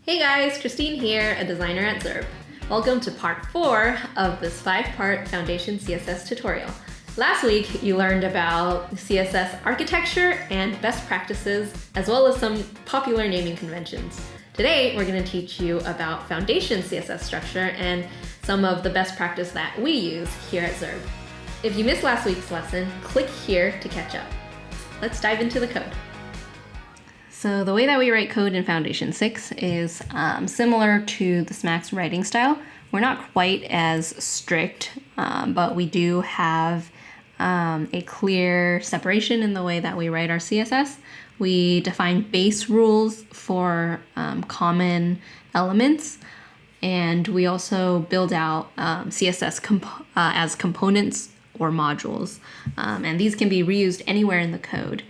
Hey guys, Christine here, a designer at ZURB. Welcome to part 4 of this 5-part Foundation CSS tutorial. Last week, you learned about CSS architecture and best practices, as well as some popular naming conventions. Today, we're going to teach you about Foundation CSS structure and some of the best practice that we use here at ZURB. If you missed last week's lesson, click here to catch up. Let's dive into the code. So the way that we write code in Foundation 6 is similar to the SMAC's writing style. We're not quite as strict, but we do have a clear separation in the way that we write our CSS. We define base rules for common elements, and we also build out CSS as components or modules, and these can be reused anywhere in the code.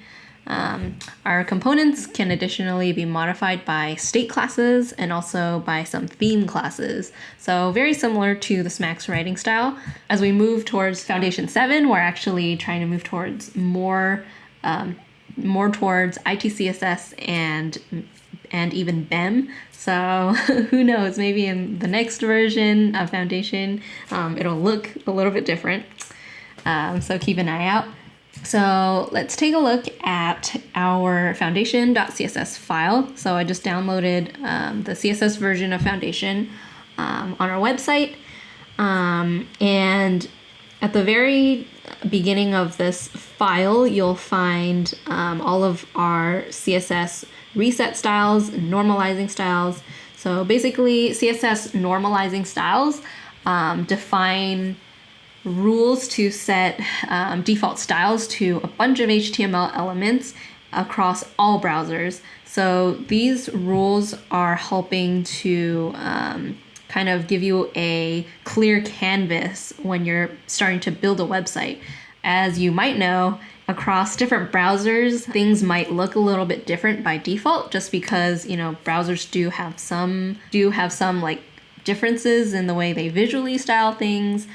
Our components can additionally be modified by state classes and also by some theme classes. So very similar to the SMAC's writing style. As we move towards Foundation 7, we're actually trying to move towards more towards ITCSS and even BEM. So who knows, maybe in the next version of Foundation, it'll look a little bit different. So keep an eye out. So let's take a look at our foundation.css file. So I just downloaded the CSS version of Foundation on our website. And at the very beginning of this file, you'll find all of our CSS reset styles, normalizing styles. So basically, CSS normalizing styles define rules to set default styles to a bunch of HTML elements across all browsers. So these rules are helping to kind of give you a clear canvas when you're starting to build a website. As you might know, across different browsers, things might look a little bit different by default, just because, you know, browsers do have some like differences in the way they visually style things.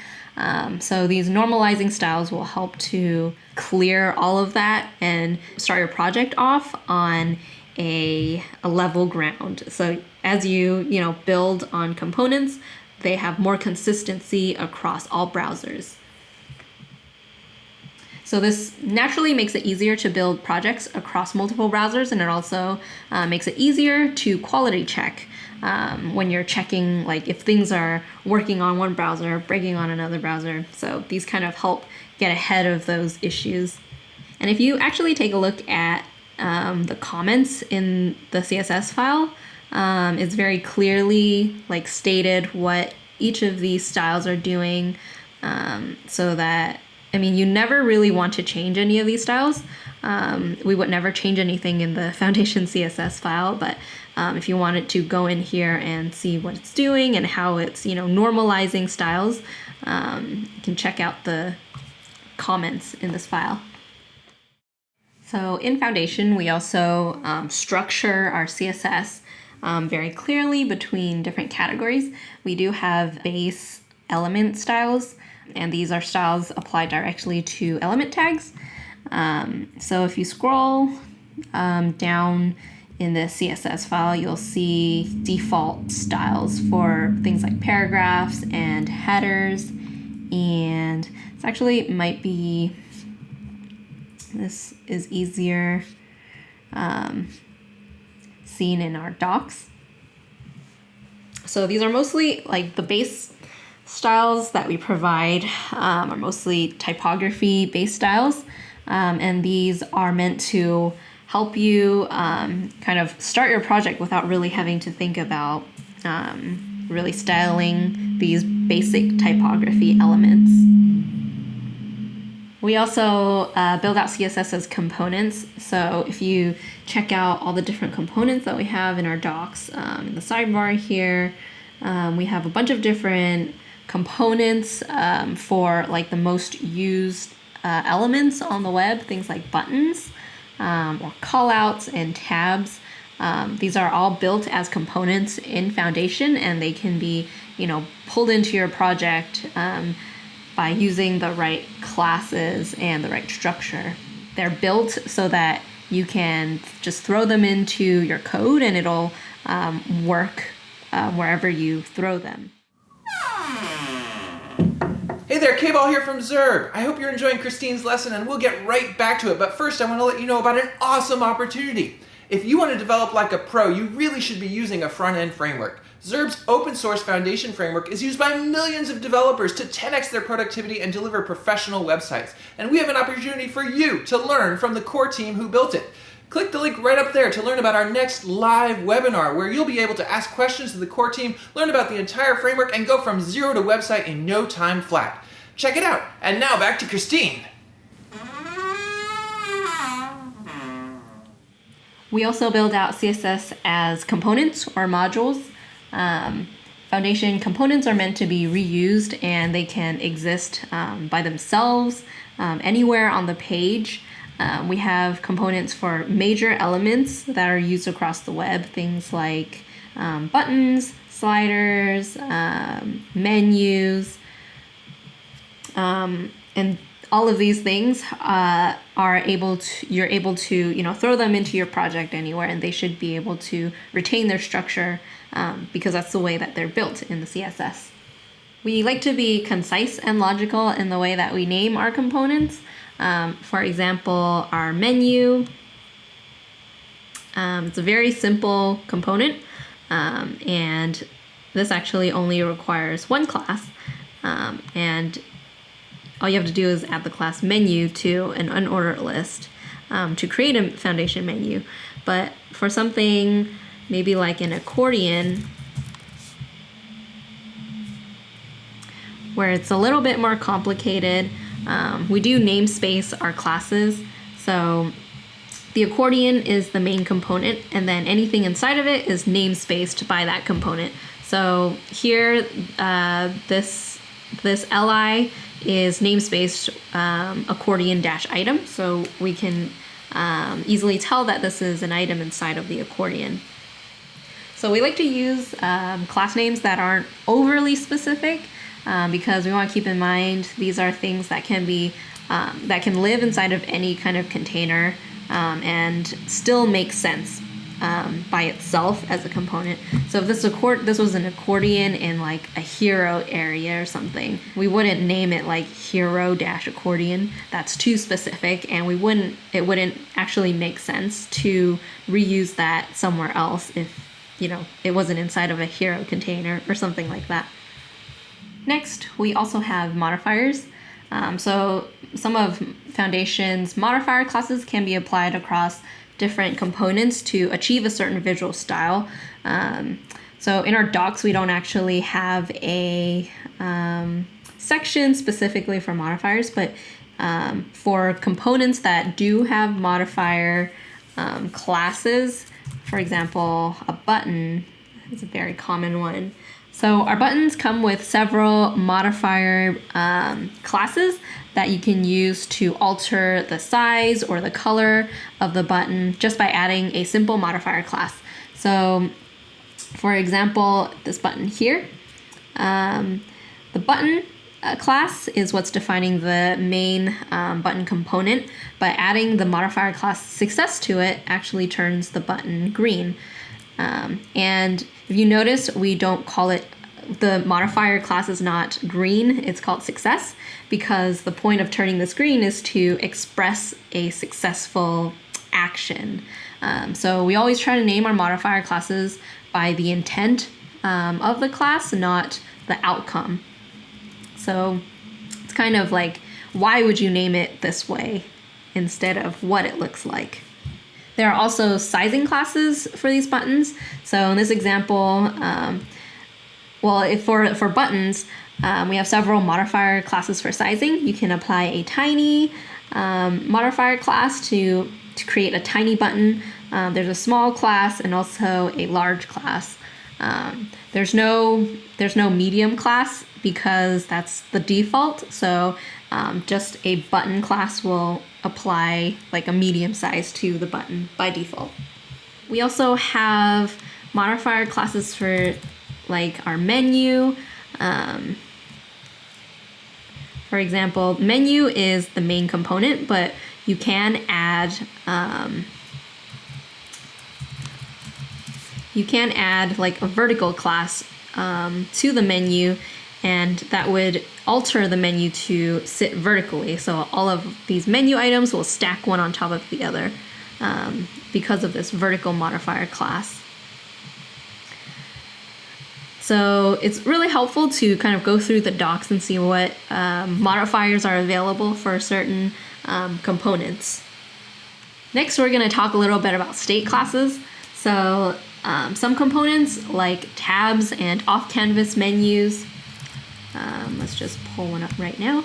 So these normalizing styles will help to clear all of that and start your project off on a level ground. So as you build on components, they have more consistency across all browsers. So this naturally makes it easier to build projects across multiple browsers, and it also makes it easier to quality check when you're checking, like, if things are working on one browser, breaking on another browser. So these kind of help get ahead of those issues. And if you actually take a look at the comments in the CSS file, it's very clearly stated what each of these styles are doing, so that, I mean, you never really want to change any of these styles. We would never change anything in the Foundation CSS file, but if you wanted to go in here and see what it's doing and how it's, normalizing styles, you can check out the comments in this file. So in Foundation, we also structure our CSS very clearly between different categories. We do have base element styles, and these are styles applied directly to element tags. So if you scroll down in the CSS file, you'll see default styles for things like paragraphs and headers. And it's actually might be, this is easier seen in our docs. So these are mostly the base styles that we provide are mostly typography-based styles, and these are meant to help you kind of start your project without really having to think about really styling these basic typography elements. We also build out CSS as components. So if you check out all the different components that we have in our docs, in the sidebar here, we have a bunch of different components for the most used elements on the web, things like buttons or callouts and tabs. These are all built as components in Foundation, and they can be, pulled into your project by using the right classes and the right structure. They're built so that you can just throw them into your code and it'll work wherever you throw them. Hey there, K-Ball here from ZURB. I hope you're enjoying Christine's lesson and we'll get right back to it. But first I want to let you know about an awesome opportunity. If you want to develop like a pro, you really should be using a front-end framework. ZURB's open source Foundation framework is used by millions of developers to 10x their productivity and deliver professional websites. And we have an opportunity for you to learn from the core team who built it. Click the link right up there to learn about our next live webinar where you'll be able to ask questions to the core team, learn about the entire framework, and go from zero to website in no time flat. Check it out. And now back to Christine. We also build out CSS as components or modules. Foundation components are meant to be reused and they can exist by themselves anywhere on the page. We have components for major elements that are used across the web, things like buttons, sliders, menus, and all of these things you're able to throw them into your project anywhere, and they should be able to retain their structure because that's the way that they're built in the CSS. We like to be concise and logical in the way that we name our components. For example, our menu, it's a very simple component, and this actually only requires one class, and all you have to do is add the class menu to an unordered list to create a foundation menu. But for something maybe like an accordion, where it's a little bit more complicated, we do namespace our classes. So the accordion is the main component, and then anything inside of it is namespaced by that component. So here, this li is namespaced accordion-item, so we can easily tell that this is an item inside of the accordion. So we like to use class names that aren't overly specific, because we want to keep in mind these are things that can be that can live inside of any kind of container and still make sense by itself as a component. So if this was an accordion in like a hero area or something, we wouldn't name it like hero-accordion. That's too specific, and it wouldn't actually make sense to reuse that somewhere else if it wasn't inside of a hero container or something like that. Next, we also have modifiers. So some of Foundation's modifier classes can be applied across different components to achieve a certain visual style. So in our docs, we don't actually have a section specifically for modifiers, but for components that do have modifier classes, for example, a button is a very common one. So our buttons come with several modifier classes that you can use to alter the size or the color of the button just by adding a simple modifier class. So for example, this button here, the button class is what's defining the main button component, but adding the modifier class success to it actually turns the button green. And if you notice, we don't call it, the modifier class is not green, it's called success, because the point of turning this green is to express a successful action. So we always try to name our modifier classes by the intent of the class, not the outcome. So it's kind of like, why would you name it this way instead of what it looks like? There are also sizing classes for these buttons. So in this example, for buttons, we have several modifier classes for sizing. You can apply a tiny modifier class to create a tiny button. There's a small class and also a large class. There's no medium class because that's the default. So just a button class will apply like a medium size to the button by default. We also have modifier classes for like our menu. For example, menu is the main component, but you can add you can add like a vertical class to the menu, and that would alter the menu to sit vertically. So all of these menu items will stack one on top of the other because of this vertical modifier class. So it's really helpful to kind of go through the docs and see what modifiers are available for certain components. Next, we're going to talk a little bit about state classes. So some components like tabs and off-canvas menus, let's just pull one up right now,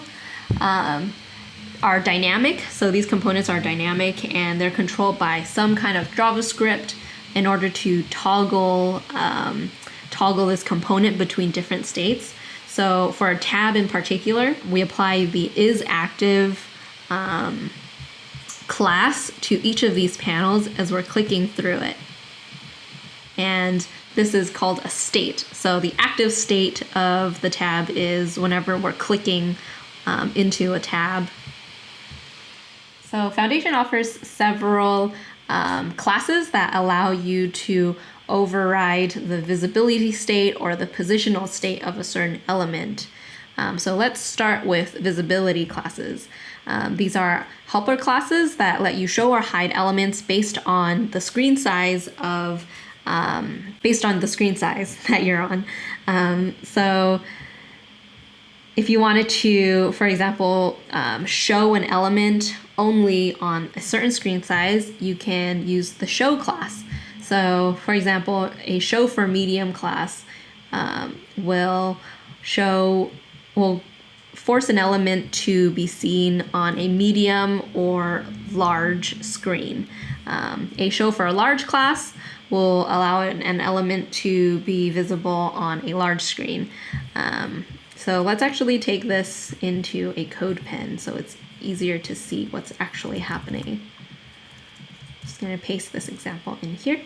are dynamic. So these components are dynamic and they're controlled by some kind of JavaScript in order to toggle this component between different states. So for a tab in particular, we apply the isActive class to each of these panels as we're clicking through it. And this is called a state. So the active state of the tab is whenever we're clicking into a tab. So Foundation offers several classes that allow you to override the visibility state or the positional state of a certain element. So let's start with visibility classes. These are helper classes that let you show or hide elements based on the screen size that you're on. So if you wanted to, for example, show an element only on a certain screen size, you can use the show class. So for example, a show for medium class will force an element to be seen on a medium or large screen. A show for a large class will allow an element to be visible on a large screen. So let's actually take this into a code pen so it's easier to see what's actually happening. Just going to paste this example in here.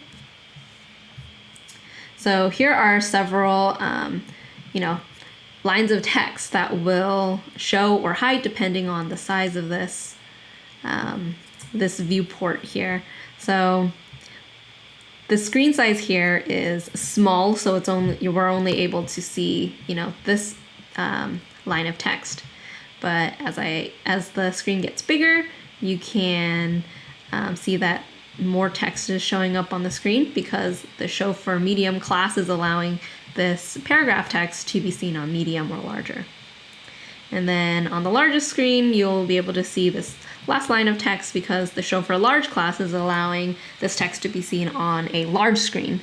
So here are several, lines of text that will show or hide depending on the size of this viewport here. So the screen size here is small, so we're only able to see this line of text. But as the screen gets bigger, you can see that more text is showing up on the screen because the show for medium class is allowing this paragraph text to be seen on medium or larger. And then on the largest screen, you'll be able to see this last line of text because the show for large class is allowing this text to be seen on a large screen.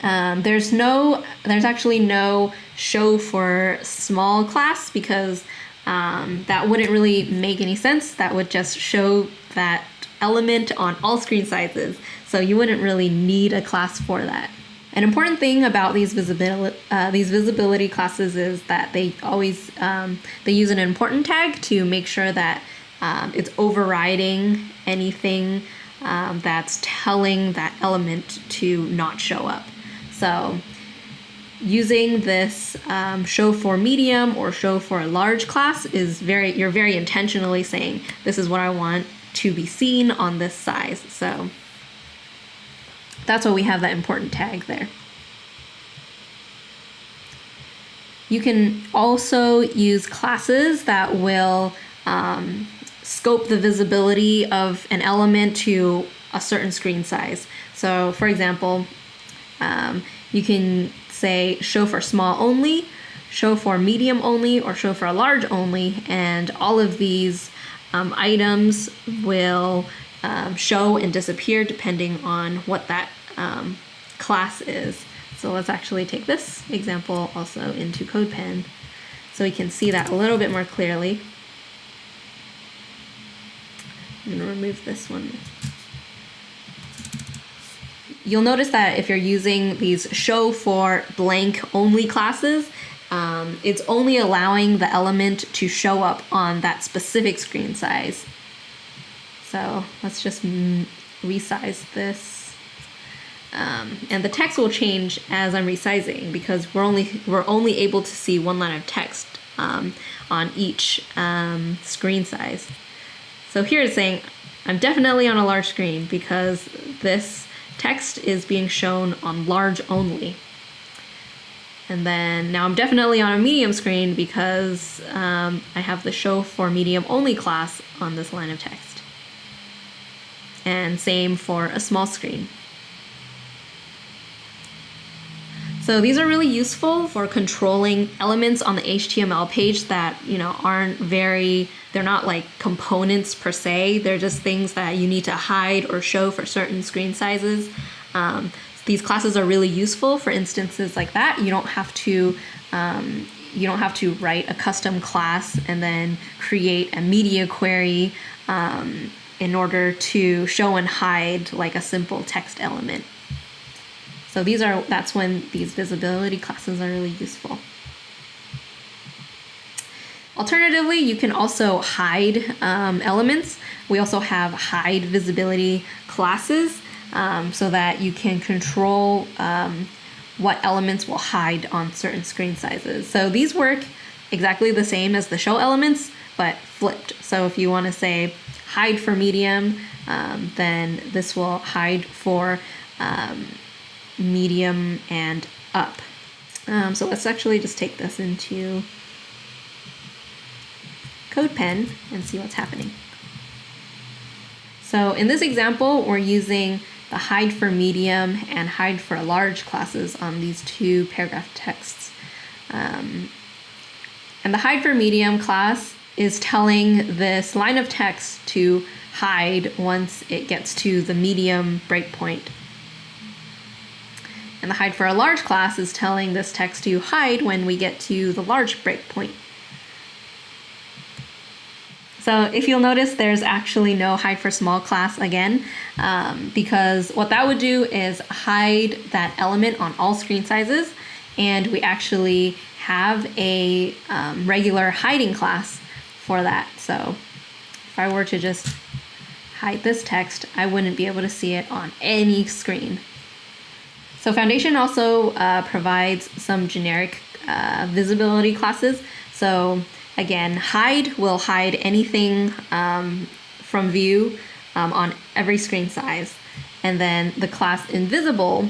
There's actually no show for small class because that wouldn't really make any sense. That would just show that element on all screen sizes. So you wouldn't really need a class for that. An important thing about these visibility classes is that they always they use an important tag to make sure that it's overriding anything that's telling that element to not show up. So using this show for medium or show for a large class is you're very intentionally saying this is what I want to be seen on this size. So that's why we have that important tag there. You can also use classes that will scope the visibility of an element to a certain screen size. So for example, you can say show for small only, show for medium only, or show for large only, and all of these items will show and disappear depending on what that class is. So let's actually take this example also into CodePen so we can see that a little bit more clearly. I'm going to remove this one. You'll notice that if you're using these show for blank only classes, it's only allowing the element to show up on that specific screen size. So let's just resize this. And the text will change as I'm resizing because we're only able to see one line of text on each screen size. So here it's saying I'm definitely on a large screen because this text is being shown on large only. And then now I'm definitely on a medium screen because I have the show for medium only class on this line of text. And same for a small screen. So these are really useful for controlling elements on the HTML page that, they're not like components per se. They're just things that you need to hide or show for certain screen sizes. These classes are really useful for instances like that. You don't have to write a custom class and then create a media query in order to show and hide like a simple text element. So that's when these visibility classes are really useful. Alternatively, you can also hide elements. We also have hide visibility classes so that you can control what elements will hide on certain screen sizes. So these work exactly the same as the show elements, but flipped. So if you want to say hide for medium, then this will hide for medium and up. So let's actually just take this into CodePen and see what's happening. So in this example, we're using the hide for medium and hide for large classes on these two paragraph texts. And the hide for medium class is telling this line of text to hide once it gets to the medium breakpoint. And the hide for a large class is telling this text to hide when we get to the large breakpoint. So if you'll notice, there's actually no hide for small class again, because what that would do is hide that element on all screen sizes, and we actually have a regular hiding class for that. So if I were to just hide this text, I wouldn't be able to see it on any screen. So Foundation also provides some generic visibility classes. So again, hide will hide anything from view on every screen size. And then the class invisible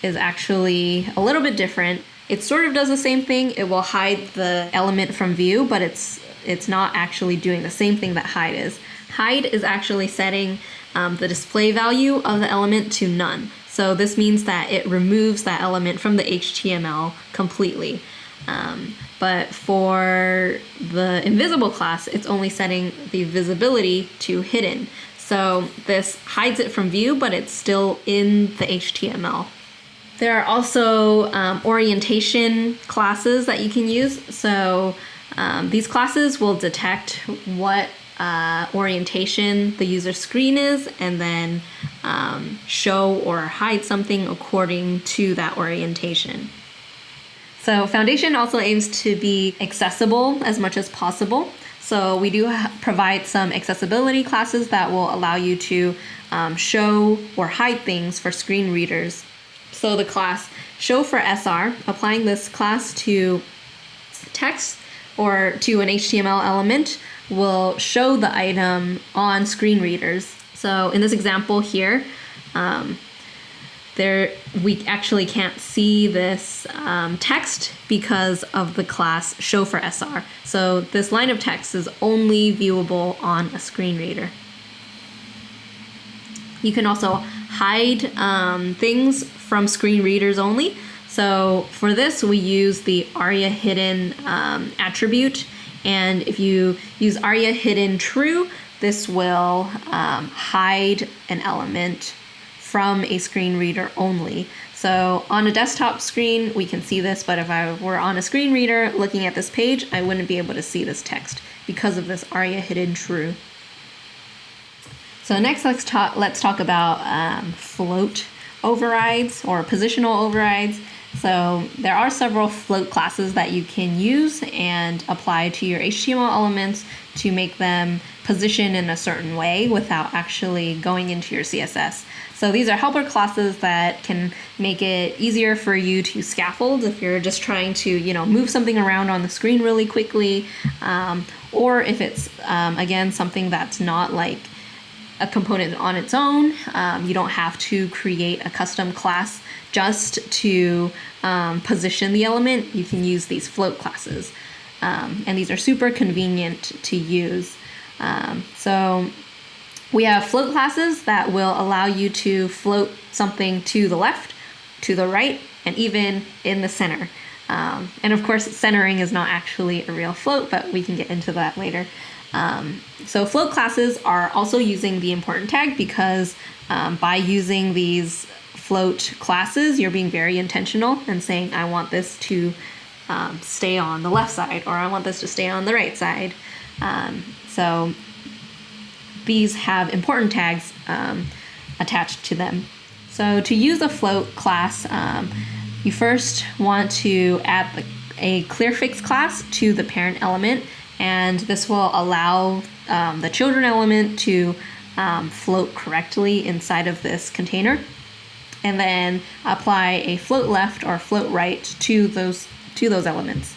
is actually a little bit different. It sort of does the same thing. It will hide the element from view, but it's not actually doing the same thing that hide is. Hide is actually setting the display value of the element to none. So this means that it removes that element from the HTML completely. But for the invisible class, it's only setting the visibility to hidden. So this hides it from view, but it's still in the HTML. There are also orientation classes that you can use. So these classes will detect what orientation the user screen is and then show or hide something according to that orientation. So Foundation also aims to be accessible as much as possible. So we do provide some accessibility classes that will allow you to show or hide things for screen readers. So the class show for SR, applying this class to text or to an HTML element, will show the item on screen readers. So in this example here, we actually can't see this text because of the class show for SR. So this line of text is only viewable on a screen reader. You can also hide things from screen readers only. So for this, we use the ARIA hidden attribute. And if you use ARIA hidden true, this will hide an element from a screen reader only. So on a desktop screen, we can see this, but if I were on a screen reader looking at this page, I wouldn't be able to see this text because of this ARIA hidden true. So next, let's talk about float overrides or positional overrides. So there are several float classes that you can use and apply to your HTML elements to make them position in a certain way without actually going into your CSS. So these are helper classes that can make it easier for you to scaffold if you're just trying to, move something around on the screen really quickly, or if it's, again, something that's not like a component on its own. You don't have to create a custom class just to position the element. You can use these float classes. And these are super convenient to use. So we have float classes that will allow you to float something to the left, to the right, and even in the center. And of course, centering is not actually a real float, but we can get into that later. So float classes are also using the important tag because by using these float classes, you're being very intentional and saying, I want this to stay on the left side, or I want this to stay on the right side. So these have important tags attached to them. So to use a float class, you first want to add a clearfix class to the parent element, and this will allow the children element to float correctly inside of this container, and then apply a float left or float right to those elements.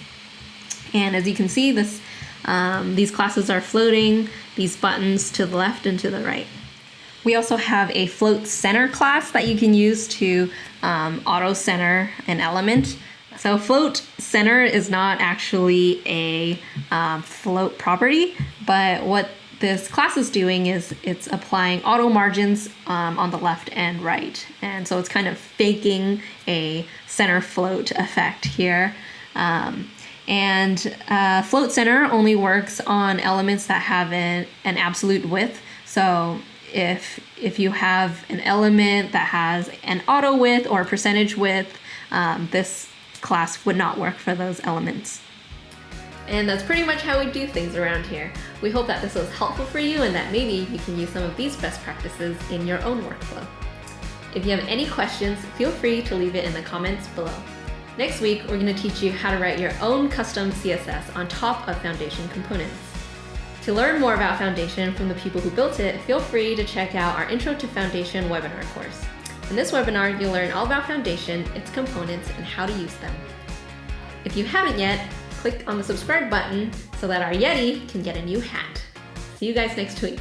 And as you can see, these classes are floating these buttons to the left and to the right. We also have a float center class that you can use to auto center an element. So float center is not actually a float property, but what this class is doing is it's applying auto margins on the left and right. And so it's kind of faking a center float effect here. And float center only works on elements that have an absolute width. So if you have an element that has an auto width or percentage width, this class would not work for those elements. And that's pretty much how we do things around here. We hope that this was helpful for you and that maybe you can use some of these best practices in your own workflow. If you have any questions, feel free to leave it in the comments below. Next week, we're going to teach you how to write your own custom CSS on top of Foundation components. To learn more about Foundation from the people who built it, feel free to check out our Intro to Foundation webinar course. In this webinar, you'll learn all about Foundation, its components, and how to use them. If you haven't yet, click on the subscribe button so that our Yeti can get a new hat. See you guys next week.